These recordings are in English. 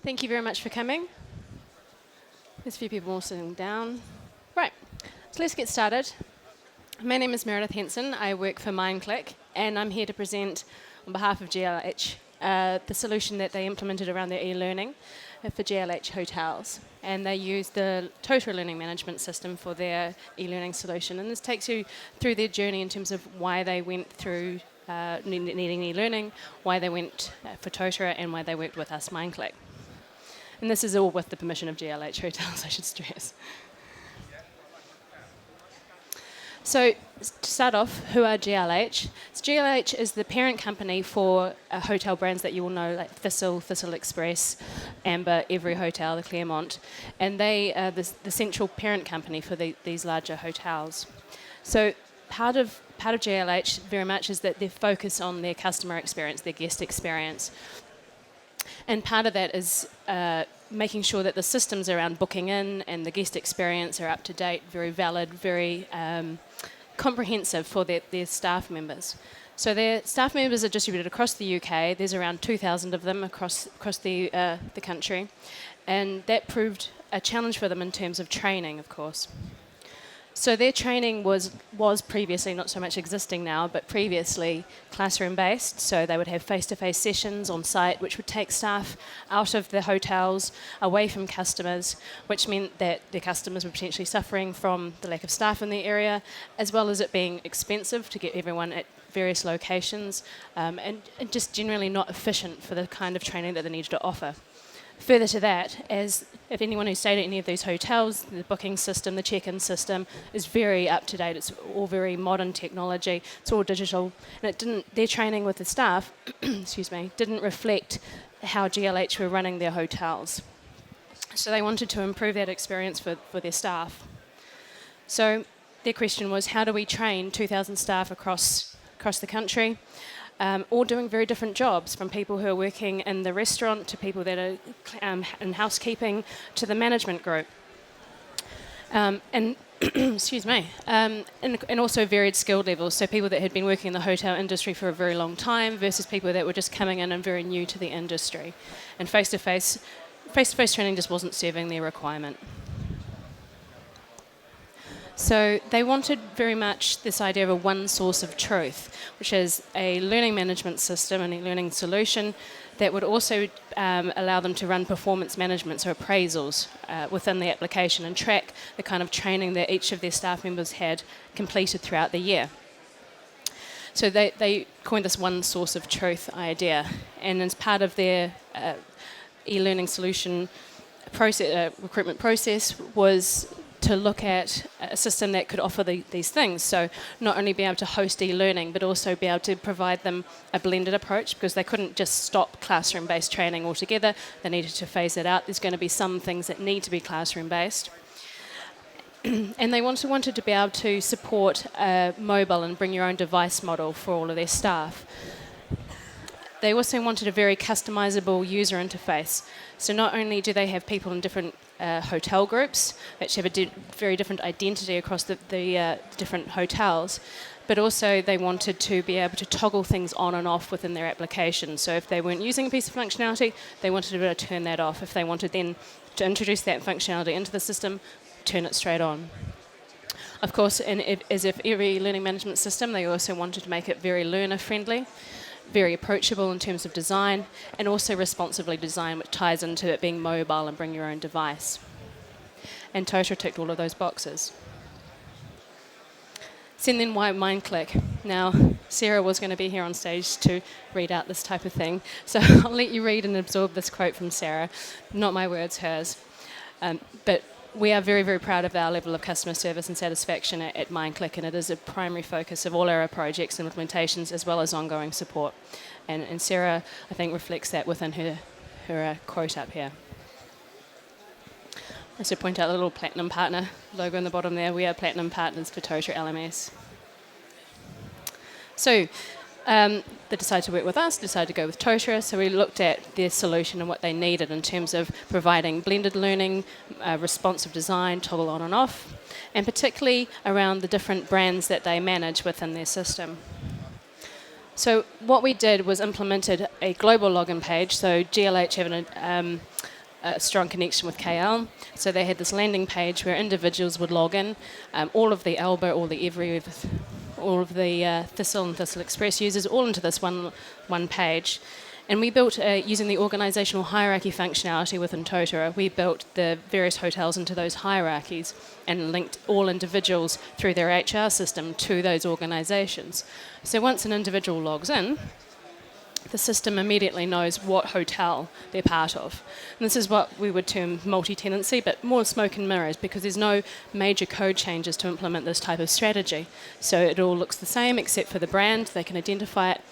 Thank you very much for coming. There's a few people all sitting down. Right, so let's get started. My name is Mereditch Henson. I work for MindClick, and I'm here to present on behalf of GLH the solution that they implemented around their e-learning for GLH hotels. And they use the Totara Learning management system for their e-learning solution. And this takes you through their journey in terms of why they went through needing e-learning, why they went for Totara, and why they worked with us, MindClick. And this is all with the permission of GLH Hotels, I should stress. So to start off, who are GLH? So GLH is the parent company for hotel brands that you will know, like Thistle, Thistle Express, Amber, Every Hotel, the Claremont. And they are the central parent company for these larger hotels. So part of GLH very much is that they focus on their customer experience, their guest experience. And part of that is making sure that the systems around booking in and the guest experience are up to date, very valid, very comprehensive for their staff members. So their staff members are distributed across the UK. There's around 2,000 of them across the country. And that proved a challenge for them in terms of training, of course. So their training was previously, not so much existing now, but previously classroom-based. So they would have face-to-face sessions on site, which would take staff out of the hotels, away from customers, which meant that their customers were potentially suffering from the lack of staff in the area, as well as it being expensive to get everyone at various locations, and just generally not efficient for the kind of training that they needed to offer. Further to that, as if anyone who's stayed at any of these hotels, the booking system, the check-in system is very up to date. It's all very modern technology. It's all digital, and their training with the staff, didn't reflect how GLH were running their hotels. So they wanted to improve that experience for their staff. So their question was, how do we train 2,000 staff across the country? All doing very different jobs, from people who are working in the restaurant to people that are in housekeeping to the management group. And also varied skill levels, so people that had been working in the hotel industry for a very long time versus people that were just coming in and very new to the industry. And face-to-face training just wasn't serving their requirement. So they wanted very much this idea of a one source of truth, which is a learning management system and a learning solution that would also allow them to run performance management, so appraisals within the application and track the kind of training that each of their staff members had completed throughout the year. So they coined this one source of truth idea, and as part of their e-learning solution recruitment process was to look at a system that could offer these things. So not only be able to host e-learning, but also be able to provide them a blended approach, because they couldn't just stop classroom-based training altogether. They needed to phase it out. There's going to be some things that need to be classroom-based. And they wanted to be able to support a mobile and bring your own device model for all of their staff. They also wanted a very customizable user interface. So not only do they have people in different hotel groups, which have a very different identity across the different hotels, but also they wanted to be able to toggle things on and off within their application. So if they weren't using a piece of functionality, they wanted to be able to turn that off. If they wanted then to introduce that functionality into the system, turn it straight on. Of course, as if every learning management system, they also wanted to make it very learner-friendly, very approachable in terms of design, and also responsibly designed, which ties into it being mobile and bring your own device. And Totara ticked all of those boxes. So then why MindClick? Now, Sarah was going to be here on stage to read out this type of thing, so I'll let you read and absorb this quote from Sarah. Not my words, hers. But we are very, very proud of our level of customer service and satisfaction at MindClick, and it is a primary focus of all our projects and implementations, as well as ongoing support. And Sarah, I think, reflects that within her quote up here. I should point out the little platinum partner logo on the bottom there. We are platinum partners for Totara LMS. So they decided to work with us, decided to go with Totara, so we looked at their solution and what they needed in terms of providing blended learning, responsive design, toggle on and off, and particularly around the different brands that they manage within their system. So what we did was implemented a global login page. So GLH having a strong connection with KL. So they had this landing page where individuals would log in, all of the Alba, all the Every, all of the Thistle and Thistle Express users, all into this one page. And we built, using the organisational hierarchy functionality within Totara, we built the various hotels into those hierarchies and linked all individuals through their HR system to those organisations. So once an individual logs in, the system immediately knows what hotel they're part of. And this is what we would term multi-tenancy, but more smoke and mirrors, because there's no major code changes to implement this type of strategy. So it all looks the same except for the brand. They can identify it.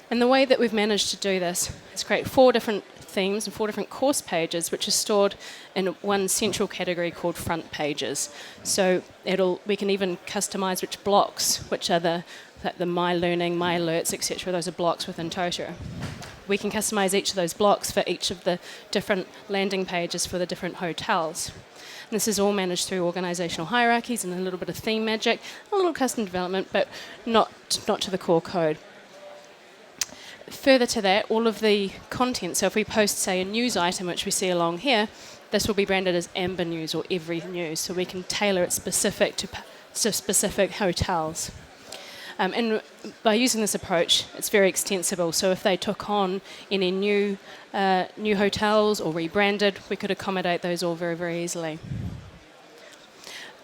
And the way that we've managed to do this is create 4 different themes and 4 different course pages, which are stored in one central category called front pages. So we can even customise which blocks, which are the My Learning, My Alerts, etc. Those are blocks within Totara. We can customise each of those blocks for each of the different landing pages for the different hotels. And this is all managed through organisational hierarchies and a little bit of theme magic, a little custom development, but not to the core code. Further to that, all of the content, so if we post, say, a news item, which we see along here, this will be branded as Amber News or Every News, so we can tailor it specific to specific hotels. And by using this approach, it's very extensible. So if they took on any new hotels or rebranded, we could accommodate those all very, very easily.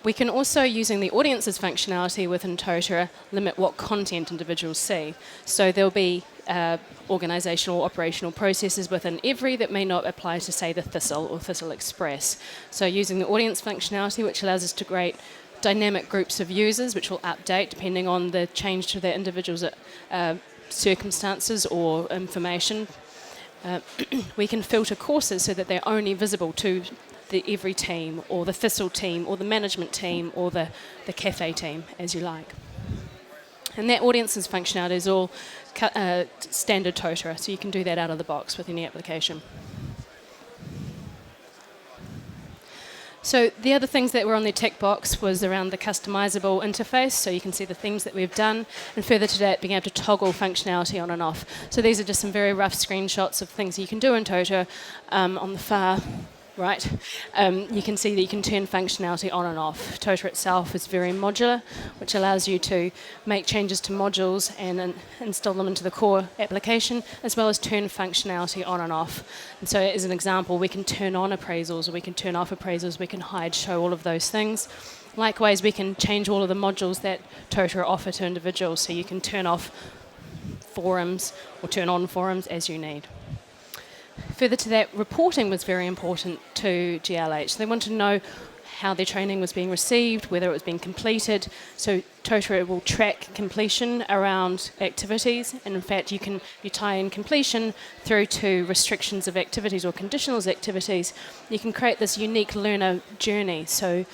We can also, using the audiences functionality within Totara, limit what content individuals see. So there'll be organisational operational processes within Every that may not apply to, say, the Thistle or Thistle Express. So using the audience functionality, which allows us to create dynamic groups of users, which will update depending on the change to their individuals' circumstances or information. We can filter courses so that they're only visible to the Every team or the Thistle team or the management team or the cafe team, as you like. And that audiences functionality is all standard Totara, so you can do that out of the box with any application. So the other things that were on the tick box was around the customisable interface, so you can see the things that we've done, and further to that, being able to toggle functionality on and off. So these are just some very rough screenshots of things you can do in Totara. On the far right, you can see that you can turn functionality on and off. Totara itself is very modular, which allows you to make changes to modules and install them into the core application, as well as turn functionality on and off. And so as an example, we can turn on appraisals, or we can turn off appraisals, we can hide, show, all of those things. Likewise, we can change all of the modules that Totara offer to individuals, so you can turn off forums or turn on forums as you need. Further to that, reporting was very important to GLH. They wanted to know how their training was being received, whether it was being completed. So Totara will track completion around activities, and in fact you tie in completion through to restrictions of activities or conditionals activities. You can create this unique learner journey. So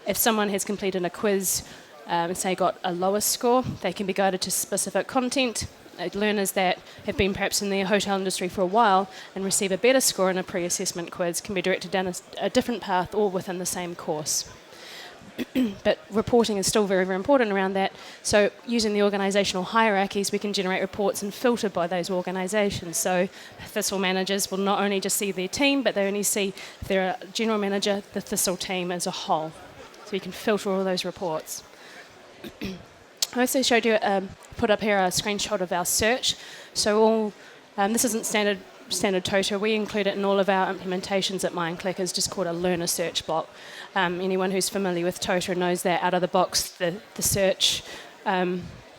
if someone has completed a quiz and say got a lower score, they can be guided to specific content. Learners that have been perhaps in the hotel industry for a while and receive a better score in a pre-assessment quiz can be directed down a different path or within the same course. But reporting is still very, very important around that. So using the organisational hierarchies, we can generate reports and filter by those organisations. So Thistle managers will not only just see their team, but they only see if they're a general manager, the Thistle team as a whole. So you can filter all those reports. I also showed you, put up here a screenshot of our search. So this isn't standard Totara. We include it in all of our implementations at MindClick. It's just called a learner search block. Anyone who's familiar with Totara knows that out of the box, the search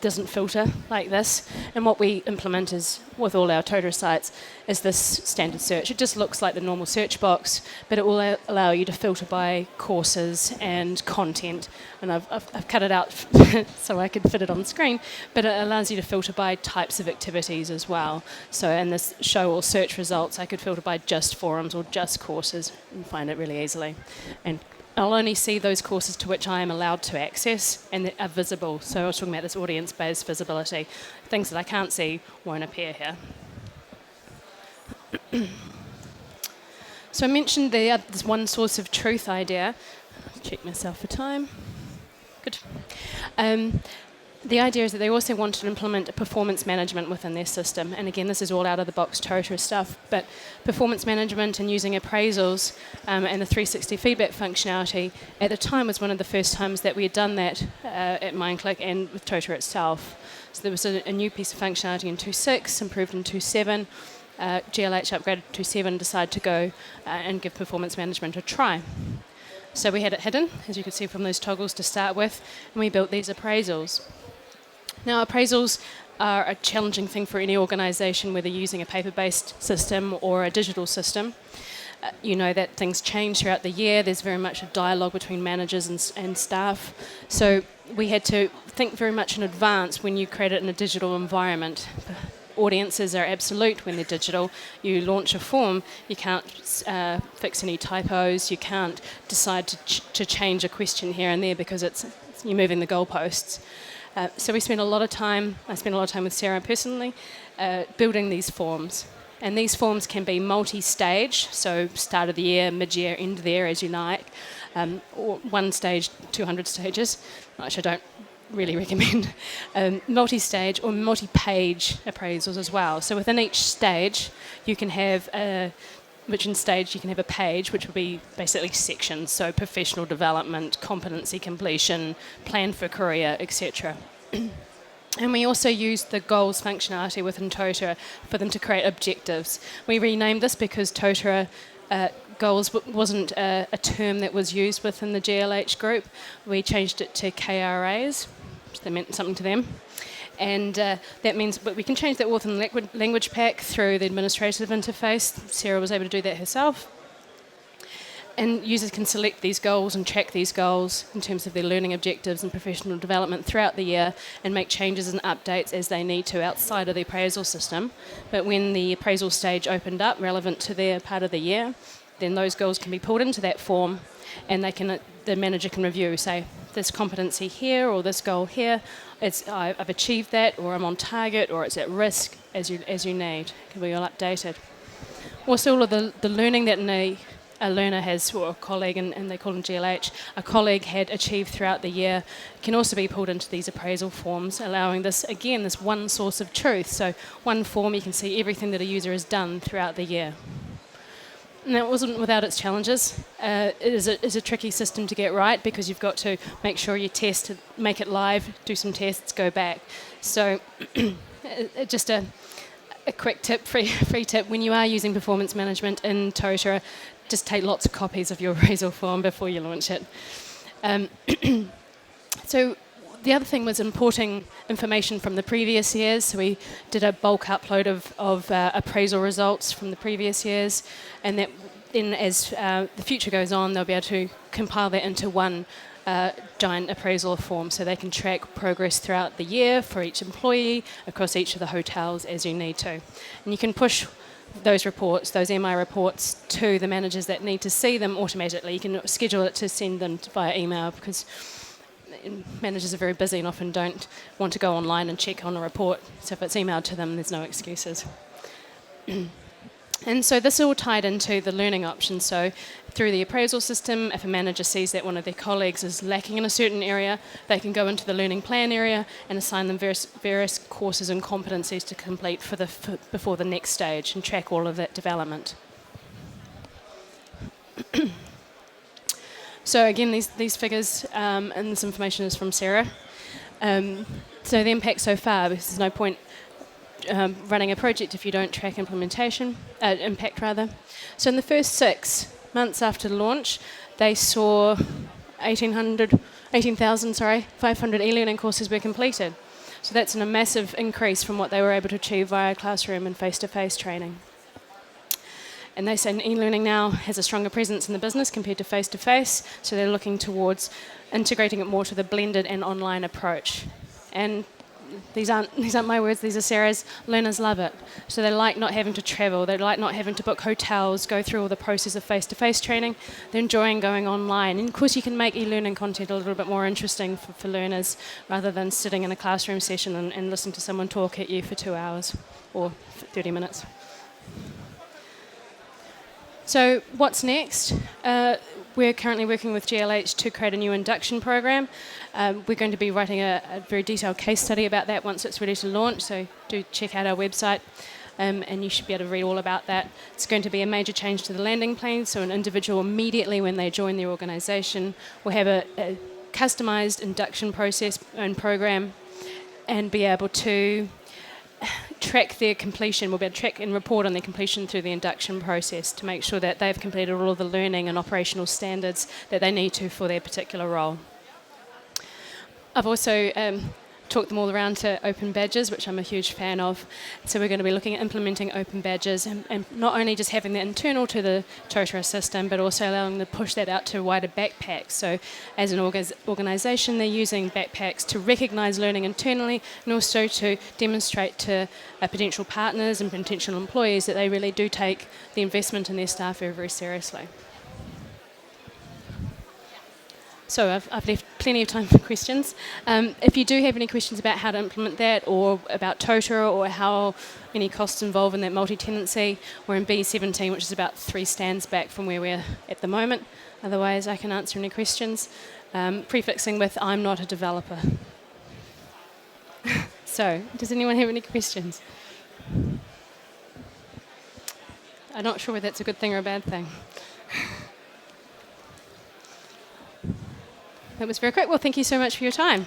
doesn't filter like this. And what we implement is, with all our Totara sites, is this standard search. It just looks like the normal search box, but it will allow you to filter by courses and content. And I've cut it out so I could fit it on screen, but it allows you to filter by types of activities as well. So in this show all search results, I could filter by just forums or just courses and find it really easily. And I'll only see those courses to which I am allowed to access and that are visible. So I was talking about this audience-based visibility. Things that I can't see won't appear here. So I mentioned this one source of truth idea. Check myself for time. Good. the idea is that they also wanted to implement performance management within their system. And again, this is all out of the box Totara stuff, but performance management and using appraisals and the 360 feedback functionality at the time was one of the first times that we had done that at MindClick and with Totara itself. So there was a new piece of functionality in 2.6, improved in 2.7. GLH upgraded to 2.7, decided to go and give performance management a try. So we had it hidden, as you could see from those toggles to start with, and we built these appraisals. Now, appraisals are a challenging thing for any organisation, whether using a paper-based system or a digital system. You know that things change throughout the year. There's very much a dialogue between managers and staff. So we had to think very much in advance when you create it in a digital environment. Audiences are absolute when they're digital. You launch a form, you can't fix any typos, you can't decide to change a question here and there because you're moving the goalposts. So I spent a lot of time with Sarah personally, building these forms. And these forms can be multi-stage, so start of the year, mid-year, end of the year, as you like, or one stage, 200 stages, which I don't really recommend, multi-stage or multi-page appraisals as well. So within each stage, you can have a page, which will be basically sections, so professional development, competency completion, plan for career, etc. And we also used the goals functionality within Totara for them to create objectives. We renamed this because Totara goals wasn't a term that was used within the GLH group. We changed it to KRAs, which that meant something to them. And that means but we can change that within the language pack through the administrative interface. Sarah was able to do that herself. And users can select these goals and track these goals in terms of their learning objectives and professional development throughout the year and make changes and updates as they need to outside of the appraisal system. But when the appraisal stage opened up, relevant to their part of the year, then those goals can be pulled into that form and the manager can review, say, this competency here or this goal here, I've achieved that, or I'm on target, or it's at risk, as you need. It can be all updated. Also, all of the learning that a learner has, or a colleague, and they call them GLH, a colleague had achieved throughout the year can also be pulled into these appraisal forms, allowing this one source of truth. So one form, you can see everything that a user has done throughout the year. And that wasn't without its challenges. It is a tricky system to get right because you've got to make sure you test, make it live, do some tests, go back. So just a quick tip, free tip, when you are using performance management in Totara, just take lots of copies of your appraisal form before you launch it. So the other thing was importing information from the previous years. So we did a bulk upload of appraisal results from the previous years, and that then as the future goes on, they'll be able to compile that into one giant appraisal form so they can track progress throughout the year for each employee across each of the hotels as you need to. And you can push those reports, those MI reports, to the managers that need to see them automatically. You can schedule it to send them via email because managers are very busy and often don't want to go online and check on a report. So if it's emailed to them, there's no excuses. And so this all tied into the learning option. So through the appraisal system, if a manager sees that one of their colleagues is lacking in a certain area, they can go into the learning plan area and assign them various courses and competencies to complete before the next stage and track all of that development. So again, these figures and this information is from Sarah. So the impact so far, because there's no point running a project if you don't track impact rather. So in the first 6 months after launch, they saw 500 e-learning courses were completed. So that's a massive increase from what they were able to achieve via classroom and face-to-face training. And they say e-learning now has a stronger presence in the business compared to face-to-face, so they're looking towards integrating it more to the blended and online approach. And these aren't my words, these are Sarah's. Learners love it. So they like not having to travel, they like not having to book hotels, go through all the process of face-to-face training. They're enjoying going online. And of course you can make e-learning content a little bit more interesting for learners rather than sitting in a classroom session and listening to someone talk at you for 2 hours or 30 minutes. So what's next? we're currently working with GLH to create a new induction program. We're going to be writing a very detailed case study about that once it's ready to launch, so do check out our website. And you should be able to read all about that. It's going to be a major change to the landing plan, so an individual immediately when they join their organisation will have a customised induction process and program and be able to track their completion. We'll be able to track and report on their completion through the induction process to make sure that they've completed all of the learning and operational standards that they need to for their particular role. I've also talked them all around to open badges, which I'm a huge fan of. So we're going to be looking at implementing open badges and not only just having that internal to the Totara system, but also allowing them to push that out to wider backpacks. So as an organisation, they're using backpacks to recognise learning internally and also to demonstrate to potential partners and potential employees that they really do take the investment in their staff very, very seriously. So I've left plenty of time for questions. If you do have any questions about how to implement that or about Totara or how any costs involved in that multi-tenancy, we're in B17, which is about 3 stands back from where we're at the moment. Otherwise, I can answer any questions, prefixing with, I'm not a developer. So, does anyone have any questions? I'm not sure whether that's a good thing or a bad thing. That was very quick. Well, thank you so much for your time.